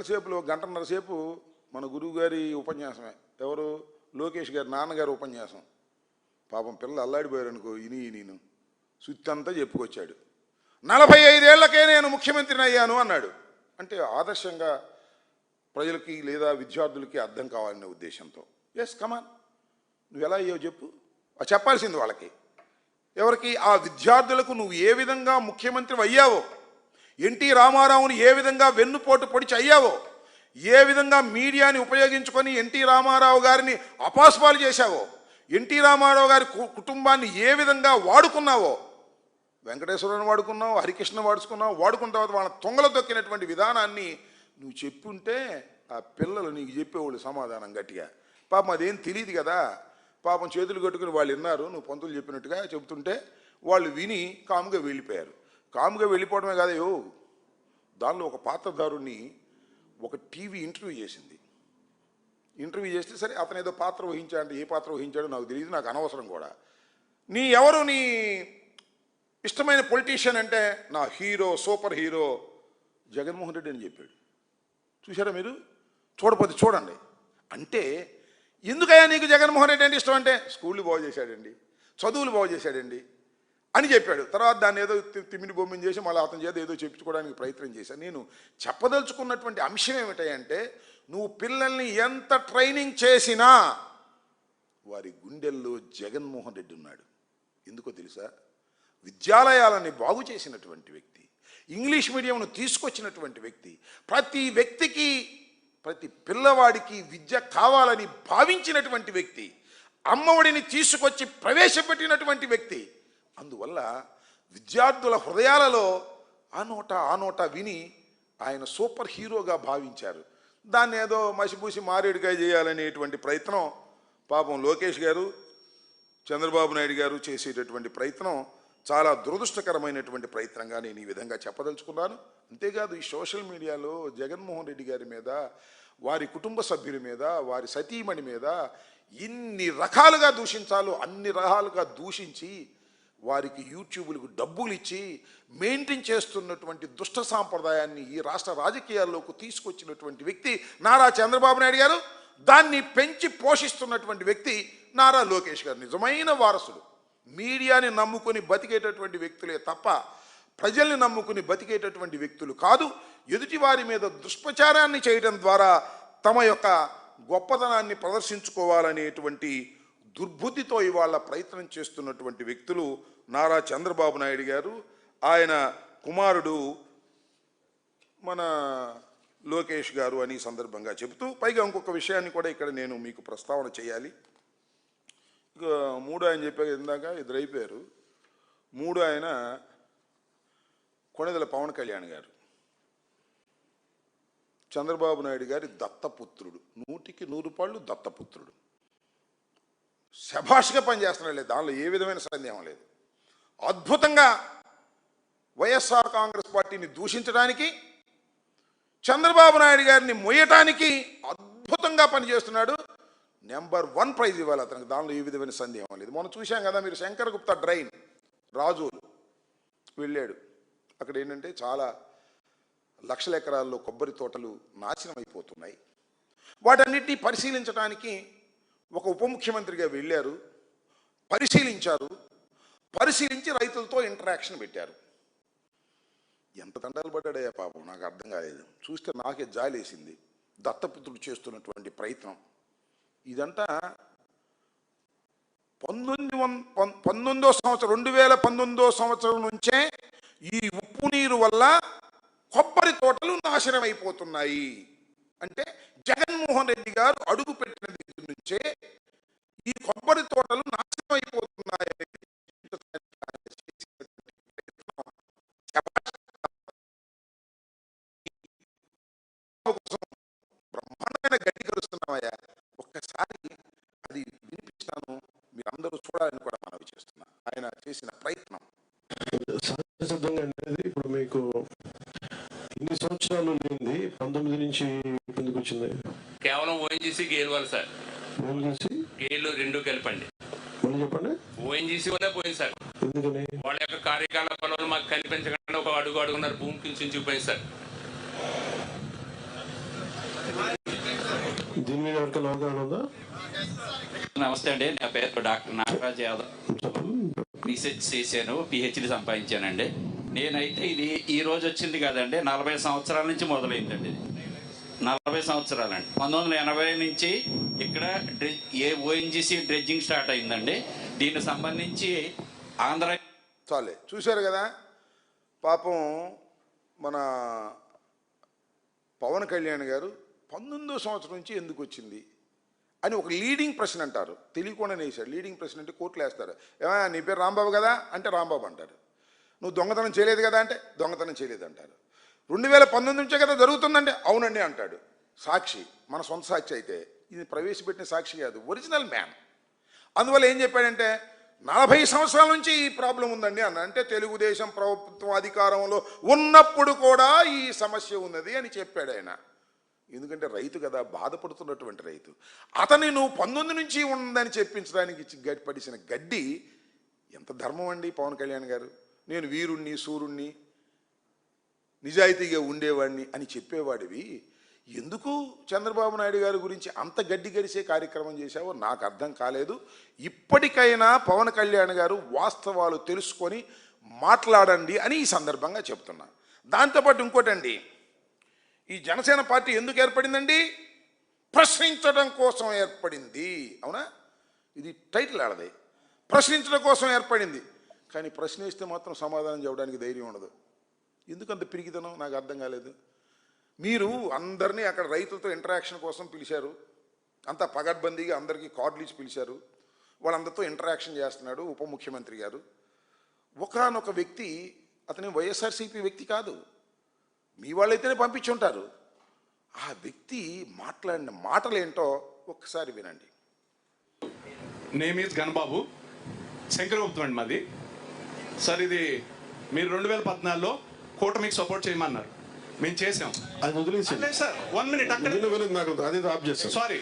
గంటల సేపులో గంటన్నర సేపు మన గురువు గారి ఉపన్యాసమే. ఎవరు? లోకేష్ గారి నాన్నగారి ఉపన్యాసం. పాపం పిల్లలు అల్లాడిపోయారనుకో, నేను సుత్తంతా చెప్పుకొచ్చాడు. 45 ఏళ్లకే నేను ముఖ్యమంత్రిని అయ్యాను అన్నాడు. అంటే ఆదర్శంగా ప్రజలకి లేదా విద్యార్థులకి అర్థం కావాలనే ఉద్దేశంతో. ఎస్, కమాన్, నువ్వు ఎలా అయ్యావు చెప్పు. చెప్పాల్సింది వాళ్ళకి. ఎవరికి? ఆ విద్యార్థులకు నువ్వు ఏ విధంగా ముఖ్యమంత్రి అయ్యావో, ఎన్టీ రామారావుని ఏ విధంగా వెన్నుపోటు పొడిచి అయ్యావో, ఏ విధంగా మీడియాని ఉపయోగించుకొని ఎన్టీ రామారావు గారిని అపాస్పాలు చేశావో, ఎన్టీ రామారావు గారి కుటుంబాన్ని ఏ విధంగా వాడుకున్నావో, వెంకటేశ్వరరావుని వాడుకున్నావు, హరికృష్ణ వాడుకున్న తర్వాత వాళ్ళ తొంగలు దొక్కినటువంటి విధానాన్ని నువ్వు చెప్పుంటే ఆ పిల్లలు నీకు చెప్పేవాళ్ళు సమాధానం గట్టిగా. పాపం అదేం తెలియదు కదా. పాపం చేతులు కట్టుకుని వాళ్ళు విన్నారు, నువ్వు పంతులు చెప్పినట్టుగా చెబుతుంటే వాళ్ళు విని కాముగా వెళ్ళిపోయారు. కాముగా వెళ్ళిపోవడమే కాదు, దానిలో ఒక పాత్రధారుణ్ణి ఒక టీవీ ఇంటర్వ్యూ చేసింది. ఇంటర్వ్యూ చేస్తే సరే అతను ఏదో పాత్ర వహించాడంటే ఏ పాత్ర వహించాడో నాకు తెలియదు, నాకు అనవసరం కూడా. నీ ఇష్టమైన పొలిటీషియన్ అంటే నా hero, super hero Jaganmohan Reddy అని చెప్పాడు. చూసారా మీరు? చూడపోతే చూడండి. అంటే ఎందుకయ్యా నీకు జగన్మోహన్ రెడ్డి అంటే ఇష్టం అంటే, స్కూళ్ళు బాగు చేశాడండి, చదువులు బాగు చేశాడండి అని చెప్పాడు. తర్వాత దాన్ని ఏదో తిమ్మిడి బొమ్మిని చేసి మళ్ళీ అతని చేత ఏదో చెప్పుకోవడానికి ప్రయత్నం చేశాను. నేను చెప్పదలుచుకున్నటువంటి అంశం ఏమిటంటే, నువ్వు పిల్లల్ని ఎంత ట్రైనింగ్ చేసినా వారి గుండెల్లో జగన్మోహన్ రెడ్డి ఉన్నాడు. ఎందుకో తెలుసా? విద్యాలయాలని బాగు చేసినటువంటి వ్యక్తి, ఇంగ్లీష్ మీడియంను తీసుకొచ్చినటువంటి వ్యక్తి, ప్రతి వ్యక్తికి ప్రతి పిల్లవాడికి విద్య కావాలని భావించినటువంటి వ్యక్తి, అమ్మఒడిని తీసుకొచ్చి ప్రవేశపెట్టినటువంటి వ్యక్తి. అందువల్ల విద్యార్థుల హృదయాలలో ఆ నోట విని ఆయన సూపర్ హీరోగా భావించారు. దాన్ని ఏదో మసిపూసి మారేడుగా చేయాలనేటువంటి ప్రయత్నం పాపం లోకేష్ గారు, చంద్రబాబు నాయుడు గారు చేసేటటువంటి ప్రయత్నం చాలా దురదృష్టకరమైనటువంటి ప్రయత్నంగా నేను ఈ విధంగా చెప్పదలుచుకున్నాను. అంతేకాదు, ఈ సోషల్ మీడియాలో జగన్మోహన్ రెడ్డి గారి మీద, వారి కుటుంబ సభ్యుల మీద, వారి సతీమణి మీద ఇన్ని రకాలుగా దూషించాలో అన్ని రకాలుగా దూషించి వారికి యూట్యూబ్లకు డబ్బులు ఇచ్చి మెయింటైన్ చేస్తున్నటువంటి దుష్ట సాంప్రదాయాన్ని ఈ రాష్ట్ర రాజకీయాల్లోకి తీసుకొచ్చినటువంటి వ్యక్తి నారా చంద్రబాబు నాయుడు గారు. దాన్ని పెంచి పోషిస్తున్నటువంటి వ్యక్తి నారా లోకేష్ గారు. నిజమైన వారసుడు. మీడియాని నమ్ముకొని బతికేటటువంటి వ్యక్తులే తప్ప ప్రజల్ని నమ్ముకుని బతికేటటువంటి వ్యక్తులు కాదు. ఎదుటి వారి మీద దుష్ప్రచారాన్ని చేయడం ద్వారా తమ యొక్క గొప్పతనాన్ని ప్రదర్శించుకోవాలనేటువంటి దుర్బుద్ధితో ఇవాళ ప్రయత్నం చేస్తున్నటువంటి వ్యక్తులు నారా చంద్రబాబు నాయుడు గారు, ఆయన కుమారుడు మన లోకేష్ గారు అని సందర్భంగా చెబుతూ, పైగా ఇంకొక విషయాన్ని కూడా ఇక్కడ నేను మీకు ప్రస్తావన చేయాలి. ఇక 3 ఆయన చెప్పాక ఇందాక 2 అయిపోయారు. 3 ఆయన కొణిదెల పవన్ కళ్యాణ్ గారు, చంద్రబాబు నాయుడు గారి దత్తపుత్రుడు, 100కి 100 పాళ్ళు దత్తపుత్రుడు. శభాష్గా పనిచేస్తున్నాడు లేదు, దానిలో ఏ విధమైన సందేహం లేదు. అద్భుతంగా వైఎస్ఆర్ కాంగ్రెస్ పార్టీని దూషించడానికి, చంద్రబాబు నాయుడు గారిని మొయ్యటానికి అద్భుతంగా పనిచేస్తున్నాడు. నెంబర్ 1 ప్రైజ్ ఇవ్వాలి అతనికి, దానిలో ఏ విధమైన సందేహం లేదు. మనం చూశాం కదా మీరు, శంకర్ గుప్తా డ్రైన్ రాజోలు వెళ్ళాడు. అక్కడ ఏంటంటే చాలా లక్షల ఎకరాల్లో కొబ్బరి తోటలు నాశనం అయిపోతున్నాయి. వాటన్నిటినీ పరిశీలించడానికి ఒక ఉప ముఖ్యమంత్రిగా వెళ్ళారు, పరిశీలించారు. పరిశీలించి రైతులతో ఇంటరాక్షన్ పెట్టారు. ఎంత తండాలు పడ్డాడయ్యా పాపం, నాకు అర్థం కాలేదు. చూస్తే నాకే జాలేసింది. దత్తపుత్రుడు చేస్తున్నటువంటి ప్రయత్నం ఇదంతా 2019 సంవత్సరం నుంచే ఈ ఉప్పు నీరు వల్ల కొబ్బరి తోటలు నాశనం అయిపోతున్నాయి. అంటే జగన్మోహన్ రెడ్డి గారు అడుగు పెట్టిన దగ్గర నుంచే ఈ కొబ్బరి తోటలు నాశనం అయిపోతున్నాయి. బ్రహ్మాండమైన గడ్డి కలుస్తున్నామయ్యా, ఒక్కసారి అది వినిపిస్తాను, మీరందరూ చూడాలని కూడా మనవి చేస్తున్నా. ఆయన చేసిన ప్రయత్నం సహజంగా అనేది ఇప్పుడు మీకు ఇన్ని సంవత్సరాలు ఉంది, 19 నుంచి ఎందుకు వచ్చింది? కేవలం ఓఎన్జీసీ గేల్ వల్ల సార్. ఓఎన్జీసీ గేలు 2 కలిపండి. మళ్ళీ చెప్పండి. ఓఎన్జీసీ వల్లే పోయింది సార్. ఎందుకని? వాళ్ళ యొక్క కార్యకలాపాలు మాకు కనిపించకుండా ఒక అడుగున్నర భూమి కించించిపోయింది సార్. దీని మీద ఎవరికైనా అవగాహన ఉందా? నమస్తే అండి, నా పేరు డాక్టర్ నాగరాజ్ యాదవ్. రీసెర్చ్ చేశాను, పిహెచ్డి సంపాదించానండి. నేనైతే ఇది ఈ రోజు వచ్చింది కాదండి, 40 సంవత్సరాల నుంచి మొదలైందండి. ఇది 40 సంవత్సరాలండి. 1980 నుంచి ఇక్కడ ఓఎన్జీసీ డ్రెడ్జింగ్ స్టార్ట్ అయిందండి. దీనికి సంబంధించి ఆంధ్ర చాలే చూశారు కదా పాపం మన పవన్ కళ్యాణ్ గారు 19వ సంవత్సరం నుంచి ఎందుకు వచ్చింది అని ఒక లీడింగ్ ప్రశ్న అంటారు. తెలియకుండానే వేశాడు. లీడింగ్ ప్రశ్న అంటే కోర్టులు వేస్తారు. ఏమన్నా నీ పేరు రాంబాబు కదా అంటే రాంబాబు అంటారు. నువ్వు దొంగతనం చేయలేదు కదా అంటే దొంగతనం చేయలేదు అంటారు. 2019 నుంచే కదా జరుగుతుందంటే అవునండి అంటాడు. సాక్షి మన సొంత సాక్షి అయితే ఇది ప్రవేశపెట్టిన సాక్షి కాదు, ఒరిజినల్ మ్యాన్. అందువల్ల ఏం చెప్పాడంటే 40 సంవత్సరాల నుంచి ఈ ప్రాబ్లం ఉందండి అన్న. అంటే తెలుగుదేశం ప్రభుత్వం అధికారంలో ఉన్నప్పుడు కూడా ఈ సమస్య ఉన్నది అని చెప్పాడు ఆయన. ఎందుకంటే రైతు కదా, బాధపడుతున్నటువంటి రైతు. అతన్ని నువ్వు 19 నుంచి ఉందని చెప్పించడానికి పడిసిన గడ్డి ఎంత ధర్మం అండి పవన్ కళ్యాణ్ గారు. నేను వీరుణ్ణి సూర్యుణ్ణి నిజాయితీగా ఉండేవాడిని అని చెప్పేవాడివి ఎందుకు చంద్రబాబు నాయుడు గారి గురించి అంత గడ్డి గడిసే కార్యక్రమం చేశావో నాకు అర్థం కాలేదు. ఇప్పటికైనా పవన్ కళ్యాణ్ గారు వాస్తవాలు తెలుసుకొని మాట్లాడండి అని ఈ సందర్భంగా చెప్తున్నా. దాంతోపాటు ఇంకోటండి, ఈ జనసేన పార్టీ ఎందుకు ఏర్పడిందండి? ప్రశ్నించడం కోసం ఏర్పడింది. అవునా? ఇది టైటిల్ ఆడది. ప్రశ్నించడం కోసం ఏర్పడింది. కానీ ప్రశ్నిస్తే మాత్రం సమాధానం చెప్పడానికి ధైర్యం ఉండదు. ఎందుకంత పిరికితనం నాకు అర్థం కాలేదు. మీరు అందరినీ అక్కడ రైతులతో ఇంటరాక్షన్ కోసం పిలిచారు. అంతా పగడ్బందీగా అందరికీ కార్డులు ఇచ్చి పిలిచారు. వాళ్ళందరితో ఇంటరాక్షన్ చేస్తున్నాడు ఉప ముఖ్యమంత్రి గారు. ఒకానొక వ్యక్తి, అతని వైఎస్ఆర్సీపీ వ్యక్తి కాదు, మీ వాళ్ళైతేనే పంపించుంటారు. ఆ వ్యక్తి మాట్లాడిన మాటలు ఏంటో ఒక్కసారి వినండి. నేమ్ ఈజ్ గణబాబు, శంకరగుప్తం అండి మాది. సార్ ఇది మీరు 2014లో కూటమికి సపోర్ట్ చేయమన్నారు, మేము చేసాం. అది వదిలేసాను సార్ 1 మినిట్ అక్కడ నాకు అది ఆఫ్ చేస్తాను. సారీ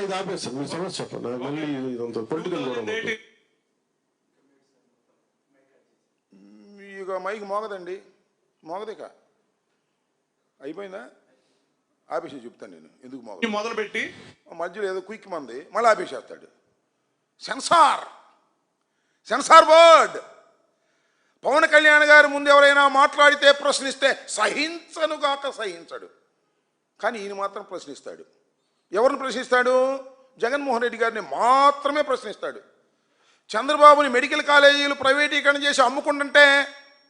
ఇది ఆపేస్తాను. మీరు సమస్య చెప్పండి. మళ్ళీ ఇదంతా పొలిటికల్ కూడా ఇక మైక్ మోగదండి, మోగదేక అయిపోయిందా? ఆపేసి చెప్తాను నేను ఎందుకు మోగ. మొదలుపెట్టి మధ్యలో ఏదో క్విక్ మంది మళ్ళీ ఆపేసేస్తాడు. Censor board. పవన్ కళ్యాణ్ గారి ముందు ఎవరైనా మాట్లాడితే ప్రశ్నిస్తే సహించనుగాక సహించడు. కానీ ఈయన మాత్రం ప్రశ్నిస్తాడు. ఎవరిని ప్రశ్నిస్తాడు? జగన్మోహన్ రెడ్డి గారిని మాత్రమే ప్రశ్నిస్తాడు. చంద్రబాబుని మెడికల్ కాలేజీలు ప్రైవేటీకరణ చేసి అమ్ముకుంటుంటే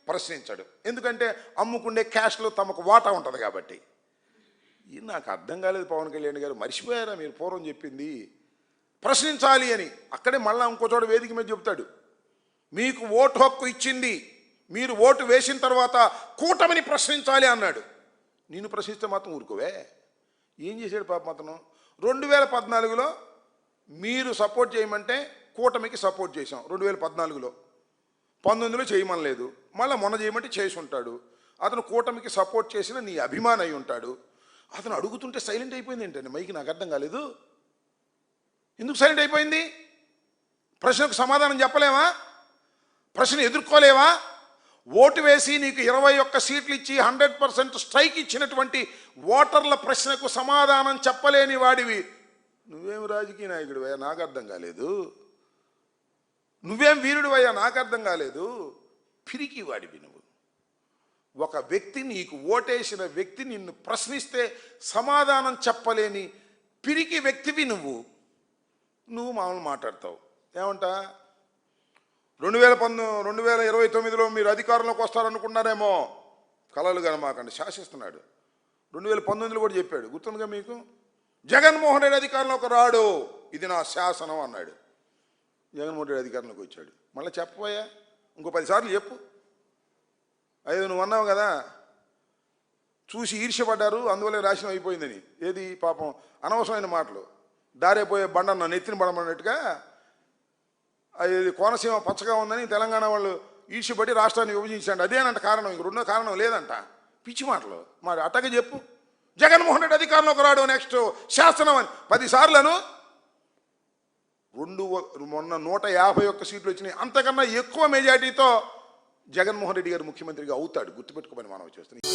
ప్రశ్నించాడు. ఎందుకంటే అమ్ముకుండే క్యాష్లో తమకు వాటా ఉంటుంది కాబట్టి. ఇది నాకు అర్థం కాలేదు. పవన్ కళ్యాణ్ గారు మర్చిపోయారా మీరు పూర్వం చెప్పింది? ప్రశ్నించాలి అని. అక్కడే మళ్ళీ ఇంకో చోట వేదిక మీద చెప్తాడు, మీకు ఓటు హక్కు ఇచ్చింది, మీరు ఓటు వేసిన తర్వాత కూటమిని ప్రశ్నించాలి అన్నాడు. నేను ప్రశ్నిస్తే మాత్రం ఊరుకోవే. ఏం చేశాడు పాపం అతను? 2014లో మీరు సపోర్ట్ చేయమంటే కూటమికి సపోర్ట్ చేశాం 2014లో. 19లో చేయమనలేదు. మళ్ళీ మొన్న చేయమంటే చేసి ఉంటాడు. అతను కూటమికి సపోర్ట్ చేసిన నీ అభిమాని అయి ఉంటాడు. అతను అడుగుతుంటే సైలెంట్ అయిపోయింది ఏంటండి మైకి? నాకు అర్థం కాలేదు. ఎందుకు సైలెంట్ అయిపోయింది? ప్రశ్నకు సమాధానం చెప్పలేవా? ప్రశ్న ఎదుర్కోలేవా? ఓటు వేసి నీకు 21 సీట్లు ఇచ్చి 100% స్ట్రైక్ ఇచ్చినటువంటి ఓటర్ల ప్రశ్నకు సమాధానం చెప్పలేని వాడివి నువ్వేం రాజకీయ నాయకుడివయ్యా? నాకు అర్థం కాలేదు. నువ్వేం వీరుడివయ్యా? నాకు అర్థం కాలేదు. పిరికి వాడివి నువ్వు. ఒక వ్యక్తి, నీకు ఓటేసిన వ్యక్తి నిన్ను ప్రశ్నిస్తే సమాధానం చెప్పలేని పిరికి వ్యక్తివి నువ్వు. మామూలు మాట్లాడతావు. ఏమంటా 2029లో మీరు అధికారంలోకి వస్తారనుకున్నారేమో, కలలు కనమాకండి, శాసిస్తున్నాడు. 2019లో కూడా చెప్పాడు, గుర్తుందిగా మీకు? జగన్మోహన్ రెడ్డి అధికారంలోకి రాడు, ఇది నా శాసనం అన్నాడు. జగన్మోహన్ రెడ్డి అధికారంలోకి వచ్చాడు. మళ్ళీ చెప్పబోయా ఇంకో 10 సార్లు చెప్పు. అయ్యో నువ్వు అన్నావు కదా, చూసి ఈర్ష్యపడ్డారు అందువల్ల రాశనం అయిపోయిందని. ఏది పాపం అనవసరమైన మాటలు. దారైపోయే బండన్న నెత్తిన పడమన్నట్టుగా అది కోనసీమ పచ్చగా ఉందని తెలంగాణ వాళ్ళు ఈర్ష్యపడి రాష్ట్రాన్ని విభజించండి, అదేనంట కారణం. ఇంక రెండో కారణం లేదంట. పిచ్చి మాటలు. మరి అట్టగా చెప్పు. జగన్మోహన్ రెడ్డి అధికారంలోకి రాడు, నెక్స్ట్ శాసనం అని 10 సార్లను. మొన్న 151 సీట్లు వచ్చినాయి. అంతకన్నా ఎక్కువ మెజార్టీతో జగన్మోహన్ రెడ్డి గారు ముఖ్యమంత్రిగా అవుతాడు. గుర్తుపెట్టుకోమని మనం చేస్తున్నాం.